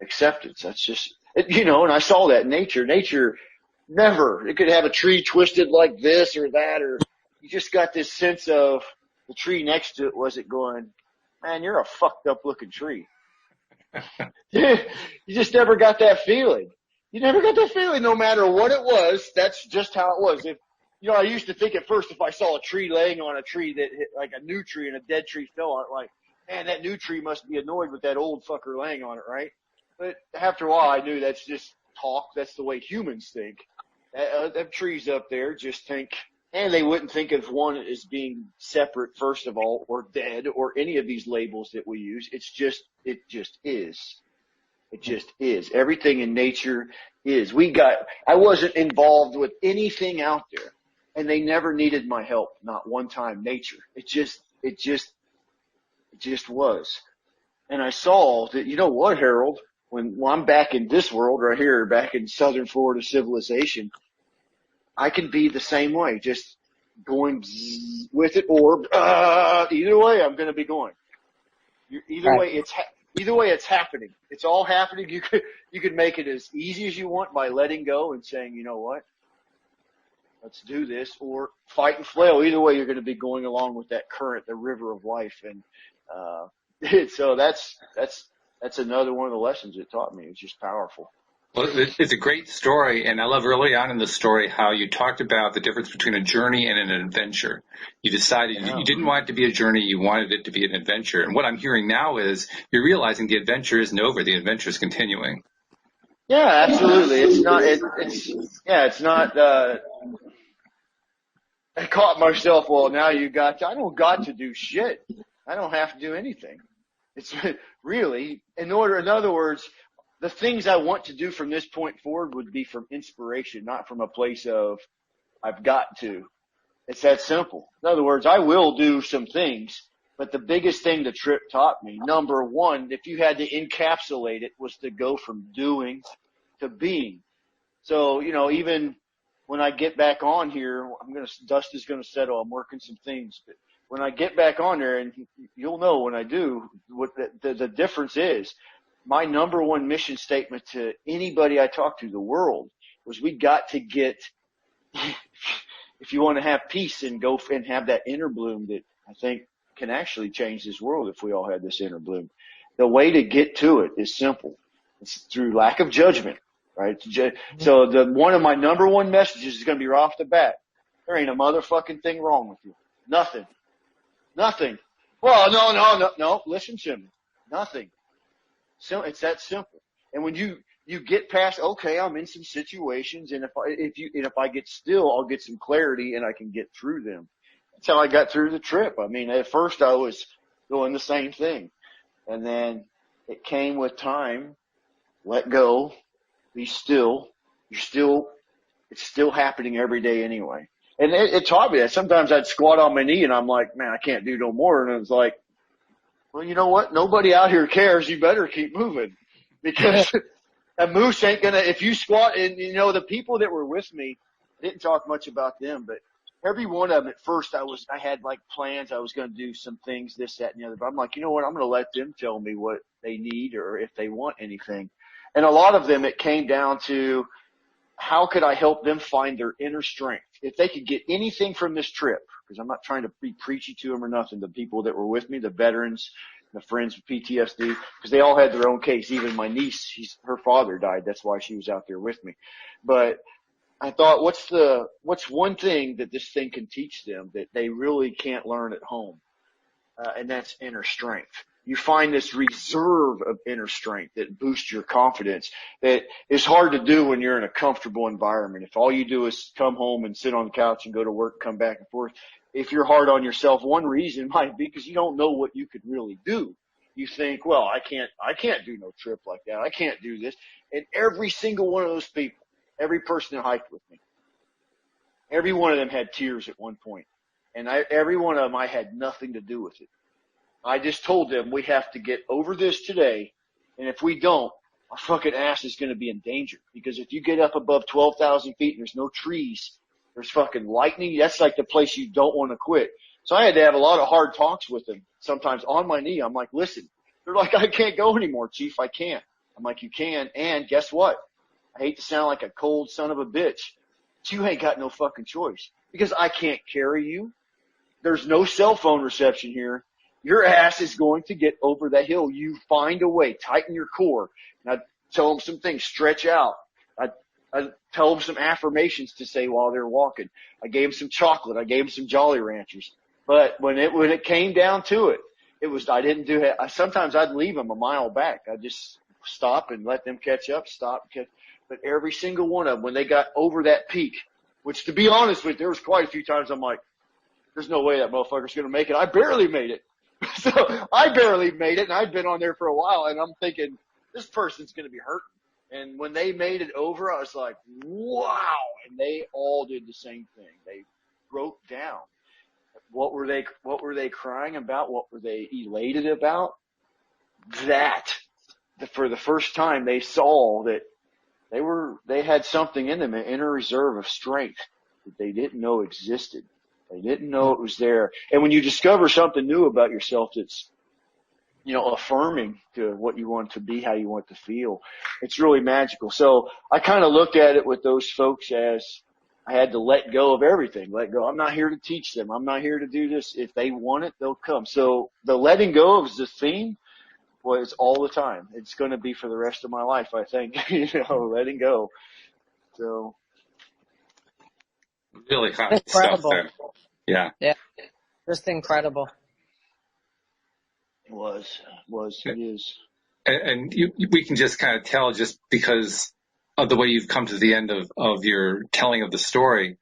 acceptance. That's just, and I saw that in nature. Nature never, it could have a tree twisted like this or that, or you just got this sense of the tree next to it wasn't going, man, you're a fucked up looking tree. You just never got that feeling. You never got that feeling no matter what it was. That's just how it was. If, I used to think at first if I saw a tree laying on a tree that hit, like a new tree and a dead tree fell on it, like, man, that new tree must be annoyed with that old fucker laying on it, right? But after a while I knew that's just talk. That's the way humans think. Them trees up there just think, and they wouldn't think of one as being separate, first of all, or dead, or any of these labels that we use. It just is. It just is. Everything in nature is. I wasn't involved with anything out there, and they never needed my help, not one time. Nature. It just was. And I saw that, you know what, Harold, when I'm back in this world right here, back in Southern Florida civilization, I can be the same way, just going with it, or either way, I'm going to be going. Either way, it's happening. It's all happening. You could make it as easy as you want by letting go and saying, you know what, let's do this, or fight and flail. Either way, you're going to be going along with that current, the river of life, and so that's another one of the lessons it taught me. It's just powerful. Well, it's a great story, and I love early on in the story how you talked about the difference between a journey and an adventure. You decided you didn't want it to be a journey, you wanted it to be an adventure. And what I'm hearing now is you're realizing the adventure isn't over, the adventure is continuing. Yeah, absolutely. It's not, I caught myself, well, now I don't got to do shit. I don't have to do anything. It's really, in other words, the things I want to do from this point forward would be from inspiration, not from a place of I've got to. It's that simple. In other words, I will do some things, but the biggest thing the trip taught me, number one, if you had to encapsulate it, was to go from doing to being. So, even when I get back on here, dust is going to settle. I'm working some things, but when I get back on there, and you'll know when I do, what the difference is. My number one mission statement to anybody I talk to, the world, was we got to get, if you want to have peace and go and have that inner bloom that I think can actually change this world if we all had this inner bloom. The way to get to it is simple. It's through lack of judgment, right? So one of my number one messages is going to be right off the bat. There ain't a motherfucking thing wrong with you. Nothing. Well, no, listen to me. Nothing. So it's that simple. And when you get past, okay, I'm in some situations, and if I get still, I'll get some clarity and I can get through them. That's how I got through the trip. I mean, at first I was doing the same thing, and then it came with time. Let go, be still. It's still happening every day anyway. And it taught me that. Sometimes I'd squat on my knee and I'm like, man, I can't do no more. And it was like, well, you know what? Nobody out here cares. You better keep moving, because a moose ain't gonna, if you squat, and the people that were with me, I didn't talk much about them, but every one of them at first I had like plans. I was going to do some things, this, that, and the other, but I'm like, you know what? I'm going to let them tell me what they need or if they want anything. And a lot of them, it came down to, how could I help them find their inner strength? If they could get anything from this trip, because I'm not trying to be preachy to them or nothing, the people that were with me, the veterans, the friends with PTSD, because they all had their own case. Even my niece, her father died. That's why she was out there with me. But I thought, what's one thing that this thing can teach them that they really can't learn at home? And that's inner strength. You find this reserve of inner strength that boosts your confidence that is hard to do when you're in a comfortable environment. If all you do is come home and sit on the couch and go to work, come back and forth, if you're hard on yourself, one reason might be because you don't know what you could really do. you think, well, I can't do no trip like that. I can't do this. And every single one of those people, every person that hiked with me, every one of them had tears at one point. And every one of them, I had nothing to do with it. I just told them we have to get over this today. And if we don't, our fucking ass is going to be in danger. Because if you get up above 12,000 feet and there's no trees, there's fucking lightning. That's like the place you don't want to quit. So I had to have a lot of hard talks with them. Sometimes on my knee, I'm like, listen, they're like, I can't go anymore, Chief. I can't. I'm like, you can. And guess what? I hate to sound like a cold son of a bitch, but you ain't got no fucking choice because I can't carry you. There's no cell phone reception here. Your ass is going to get over that hill. You find a way. Tighten your core. And I tell them some things. Stretch out. I tell them some affirmations to say while they're walking. I gave them some chocolate. I gave them some Jolly Ranchers. But when it came down to it, I didn't do it. Sometimes I'd leave them a mile back. I'd just stop and let them catch up, But every single one of them, when they got over that peak, which to be honest with you, there was quite a few times I'm like, there's no way that motherfucker's going to make it. I barely made it. So I barely made it, and I'd been on there for a while, and I'm thinking, this person's going to be hurting. And when they made it over, I was like, wow. And they all did the same thing. They broke down. What were they crying about? What were they elated about? That for the first time they saw that they had something in them, an inner reserve of strength that they didn't know existed. They didn't know it was there. And when you discover something new about yourself that's, affirming to what you want to be, how you want to feel, it's really magical. So I kind of looked at it with those folks as I had to let go of everything. Let go. I'm not here to teach them. I'm not here to do this. If they want it, they'll come. So the letting go is the theme. Well, it's all the time. It's going to be for the rest of my life, I think, letting go. So. Really hot stuff there. Yeah. Yeah. Just incredible. It is. And we can just kind of tell just because of the way you've come to the end of your telling of the story,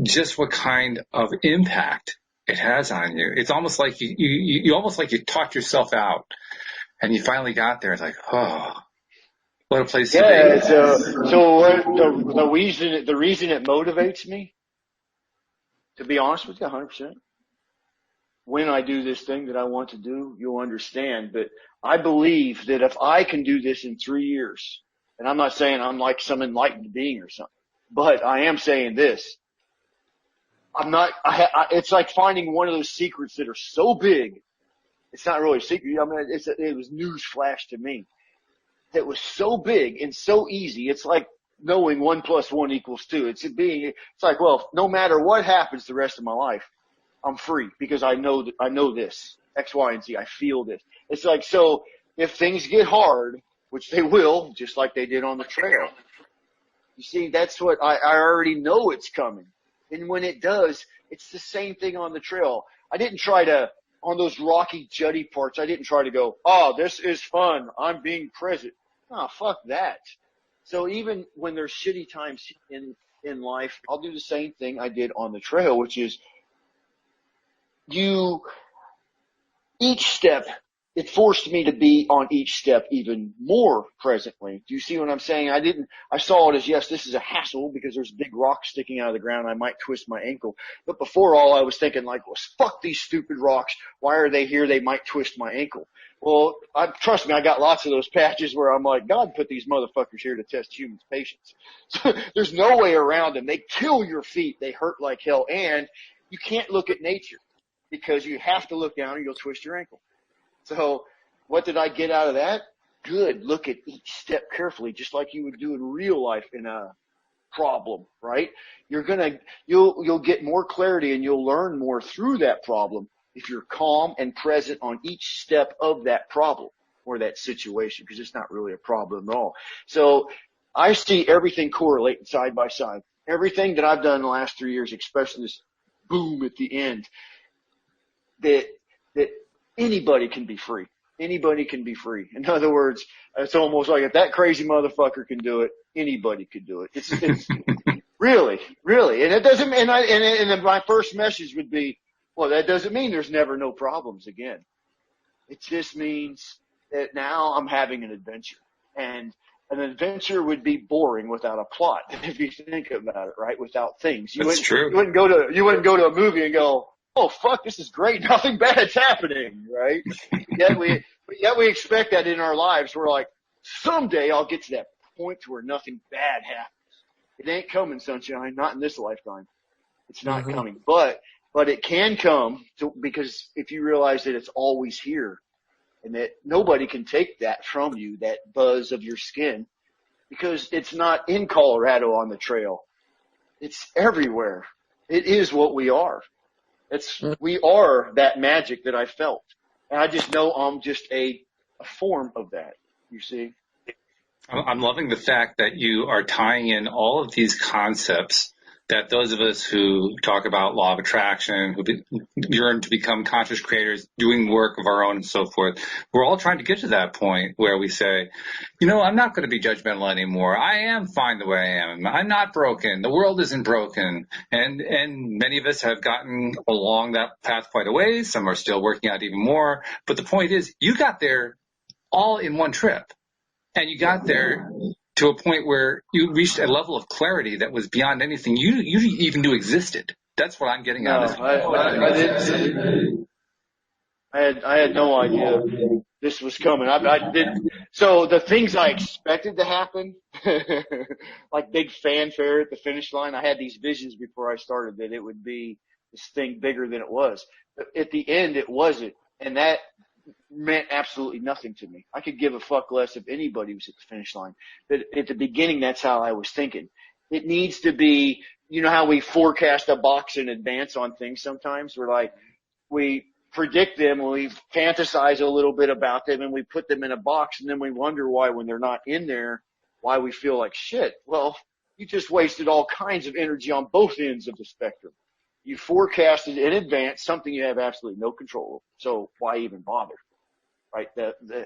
just what kind of impact it has on you. It's almost like you almost like you talked yourself out and you finally got there. It's like, oh, what a place to be. Yeah. So what, the reason it motivates me, to be honest with you, 100%. When I do this thing that I want to do, you'll understand. But I believe that if I can do this in 3 years, and I'm not saying I'm like some enlightened being or something, but I am saying this. It's like finding one of those secrets that are so big. It's not really a secret. I mean, it was news flash to me. That was so big and so easy. It's like knowing 1 + 1 = 2. It's like, well, no matter what happens the rest of my life, I'm free because I know this X, Y, and Z. I feel this. It's like, so if things get hard, which they will, just like they did on the trail, you see, that's what I already know it's coming. And when it does, it's the same thing on the trail. I didn't try to, on those rocky, jutty parts, I didn't try to go, oh, this is fun. I'm being present. Oh, fuck that. So even when there's shitty times in life, I'll do the same thing I did on the trail, which is each step, it forced me to be on each step even more presently. Do you see what I'm saying? I saw it as, yes, this is a hassle because there's big rocks sticking out of the ground. I might twist my ankle. But before all, I was thinking like, well, fuck these stupid rocks. Why are they here? They might twist my ankle. Well, trust me, I got lots of those patches where I'm like, God put these motherfuckers here to test humans' patience. So there's no way around them. They kill your feet. They hurt like hell. And you can't look at nature because you have to look down or you'll twist your ankle. So what did I get out of that? Good. Look at each step carefully, just like you would do in real life in a problem, right? You'll get more clarity and you'll learn more through that problem if you're calm and present on each step of that problem or that situation, because it's not really a problem at all. So I see everything correlating side by side. Everything that I've done in the last 3 years, especially this boom at the end, that anybody can be free. Anybody can be free. In other words, it's almost like if that crazy motherfucker can do it, anybody could do it. It's really. And it doesn't, and my first message would be, well, that doesn't mean there's never no problems again. It just means that now I'm having an adventure. And an adventure would be boring without a plot, if you think about it, right? Without things. That's true. You wouldn't go to a movie and go, oh, fuck, this is great. Nothing bad's happening, right? Yet we expect that in our lives. We're like, someday I'll get to that point to where nothing bad happens. It ain't coming, sunshine. Not in this lifetime. It's not coming. But it can come because if you realize that it's always here and that nobody can take that from you, that buzz of your skin, because it's not in Colorado on the trail. It's everywhere. It is what we are. We are that magic that I felt. And I just know I'm just a form of that, you see. I'm loving the fact that you are tying in all of these concepts that those of us who talk about law of attraction, who yearn to become conscious creators, doing work of our own and so forth, we're all trying to get to that point where we say, I'm not going to be judgmental anymore. I am fine the way I am. I'm not broken. The world isn't broken. And many of us have gotten along that path quite a ways. Some are still working out even more. But the point is, you got there all in one trip. And you got there to a point where you reached a level of clarity that was beyond anything you even knew existed. That's what I'm getting out of this. I had no idea this was coming. So the things I expected to happen, like big fanfare at the finish line, I had these visions before I started that it would be this thing bigger than it was. But at the end, it wasn't. And that meant absolutely nothing to me. I could give a fuck less if anybody was at the finish line. But at the beginning, that's how I was thinking. It needs to be, how we forecast a box in advance on things sometimes? We predict them and we fantasize a little bit about them and we put them in a box and then we wonder why when they're not in there, why we feel like shit. Well, you just wasted all kinds of energy on both ends of the spectrum. You forecasted in advance something you have absolutely no control over. So why even bother? Right?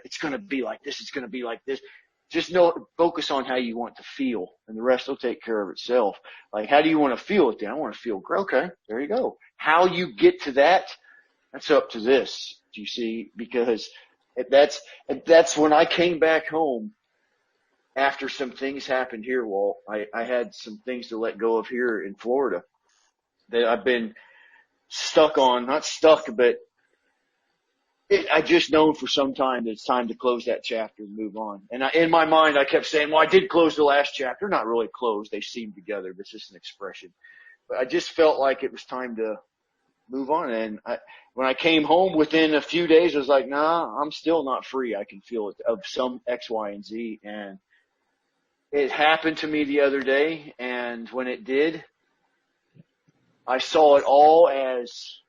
It's going to be like this. It's going to be like this. Just focus on how you want to feel and the rest will take care of itself. Like, how do you want to feel it then? I want to feel great. Okay. There you go. How you get to that's up to this. Do you see? Because that's when I came back home after some things happened here, Walt. I had some things to let go of here in Florida that I've been stuck on, not stuck, but I just known for some time that it's time to close that chapter and move on. And in my mind, I kept saying, well, I did close the last chapter. Not really closed. They seem together, but it's just an expression. But I just felt like it was time to move on. And when I came home within a few days, I was like, nah, I'm still not free. I can feel it of some X, Y, and Z. And it happened to me the other day. And when it did, I saw it all as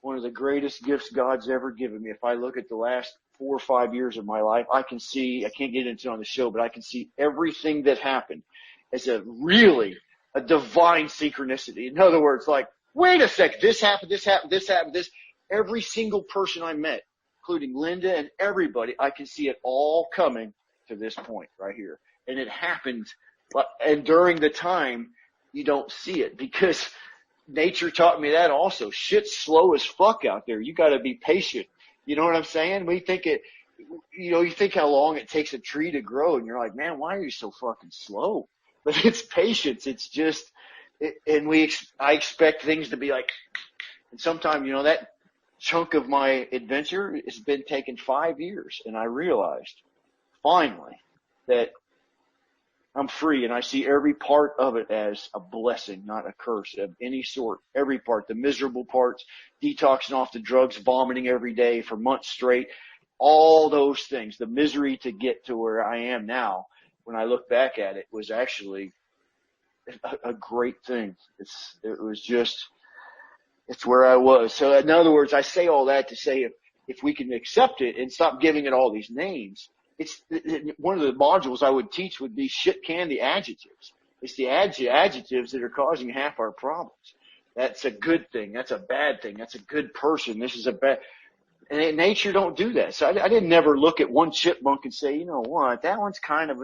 one of the greatest gifts God's ever given me. If I look at the last 4 or 5 years of my life, I can see, I can't get into it on the show, but I can see everything that happened as a divine synchronicity. In other words, like, wait a second, this happened, this happened, this happened, this. Every single person I met, including Linda and everybody, I can see it all coming to this point right here. And it happened, and during the time, you don't see it because nature taught me that also. Shit's slow as fuck out there. You gotta be patient. You know what I'm saying? We think you think how long it takes a tree to grow and you're like, man, why are you so fucking slow? But it's patience. It's just, I expect things to be like, and sometimes, that chunk of my adventure has been taking 5 years and I realized finally that I'm free and I see every part of it as a blessing, not a curse of any sort. Every part, the miserable parts, detoxing off the drugs, vomiting every day for months straight, all those things, the misery to get to where I am now, when I look back at it, was actually a great thing. It's where I was. So in other words, I say all that to say if we can accept it and stop giving it all these names, one of the modules I would teach would be shit can the adjectives. It's the adjectives that are causing half our problems. That's a good thing. That's a bad thing. That's a good person. This is a bad. And nature don't do that. So I didn't never look at one chipmunk and say, you know what, that one's kind of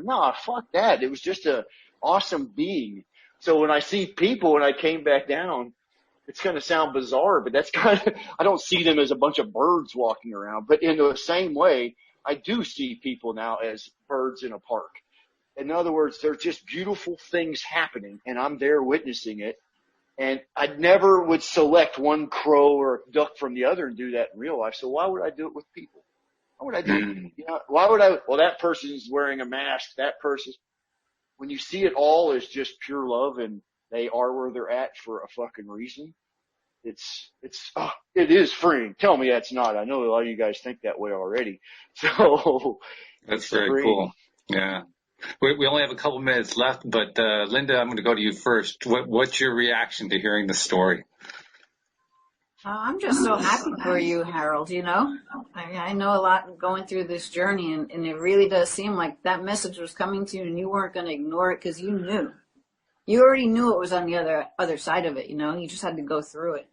fuck that. It was just a awesome being. So when I see people, when I came back down, it's going to sound bizarre, but that's kind of, I don't see them as a bunch of birds walking around, but in the same way, I do see people now as birds in a park. In other words, there's just beautiful things happening, and I'm there witnessing it. And I never would select one crow or duck from the other and do that in real life. So why would I do it with people? Why would I do it? You know, why would I? Well, that person's wearing a mask. That person, when you see it all as just pure love and they are where they're at for a fucking reason, it is freeing. Tell me that's not. I know a lot of you guys think that way already. So that's very cool. Yeah. We only have a couple minutes left, but Linda, I'm going to go to you first. What's your reaction to hearing the story? I'm just so happy for you, Harold. You know, I know a lot going through this journey, and it really does seem like that message was coming to you, and you weren't going to ignore it because you knew. You already knew it was on the other side of it. You know, you just had to go through it.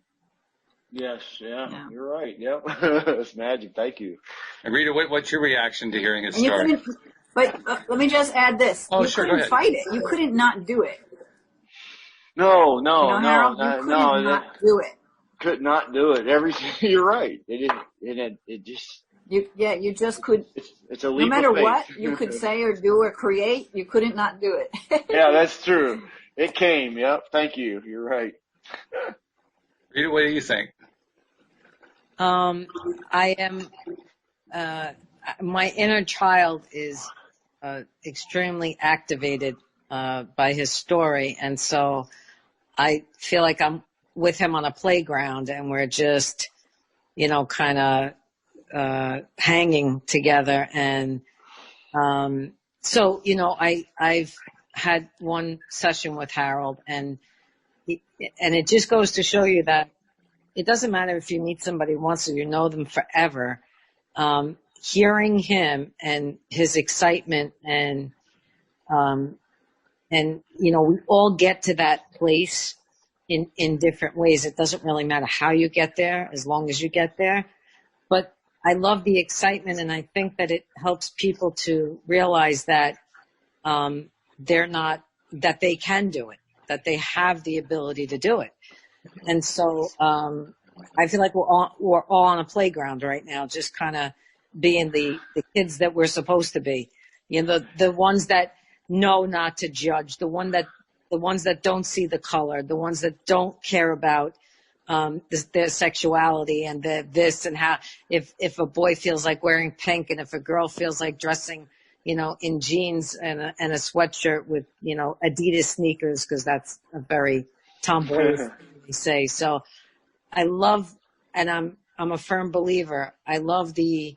Yes, yeah. You're right. Yep, it's magic. Thank you. And Rita, what's your reaction to hearing his story? But let me just add this. Oh, you sure, couldn't fight it. You couldn't not do it. No, Harold, you couldn't not do it. Could not do it. Everything. You're right. It just. You just could. It's a leap no matter of faith. what you could say or do or create, you couldn't not do it. Yeah, that's true. It came. Yep. Thank you. You're right. Rita, what do you think? I am. My inner child is extremely activated by his story, and so I feel like I'm with him on a playground, and we're just, kind of hanging together. And so, I've had one session with Harold, and it just goes to show you that it doesn't matter if you meet somebody once or you know them forever. Hearing him and his excitement and we all get to that place in different ways. It doesn't really matter how you get there as long as you get there. But I love the excitement, and I think that it helps people to realize that that they can do it, that they have the ability to do it. And so I feel like we're all on a playground right now, just kind of being the kids that we're supposed to be. The ones that know not to judge, the ones that don't see the color, the ones that don't care about their sexuality and this and how, if a boy feels like wearing pink and if a girl feels like dressing, in jeans and a sweatshirt with, Adidas sneakers, because that's a very tomboyish thing to say. So I love, and I'm a firm believer. I love the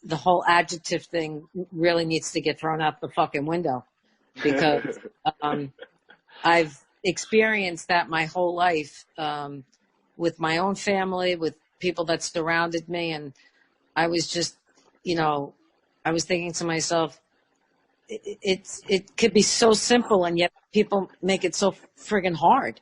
whole adjective thing really needs to get thrown out the fucking window, because I've experienced that my whole life with my own family, with people that surrounded me, and I was just, I was thinking to myself, it could be so simple, and yet people make it so friggin' hard.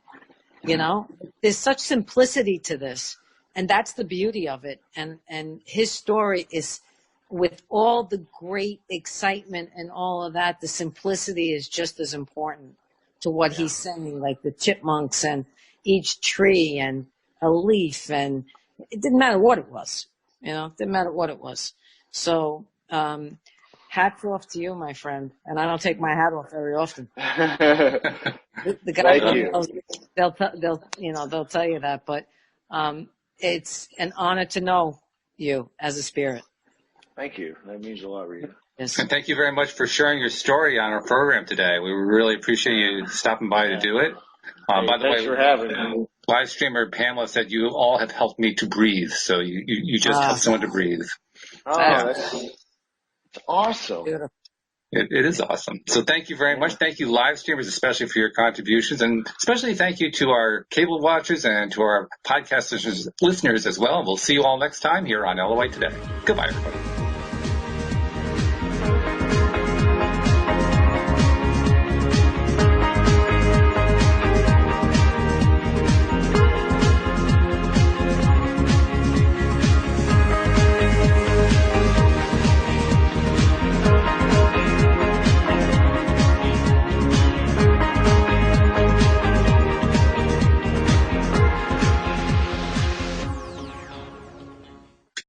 There's such simplicity to this. And that's the beauty of it. And his story is, with all the great excitement and all of that, the simplicity is just as important to what he's saying, like the chipmunks and each tree and a leaf. And it didn't matter what it was, it didn't matter what it was. So, hats off to you, my friend. And I don't take my hat off very often. The guys, they'll tell you that, but, it's an honor to know you as a spirit. Thank you. That means a lot, Rita. Yes. And thank you very much for sharing your story on our program today. We really appreciate you stopping by to do it. By the way, thanks for having me. Live streamer Pamela said you all have helped me to breathe. So you just helped someone to breathe. Oh, that's awesome. Beautiful. It is awesome. So thank you very much. Thank you, live streamers, especially for your contributions. And especially thank you to our cable watchers and to our podcast listeners as well. We'll see you all next time here on LOA Today. Goodbye, everybody.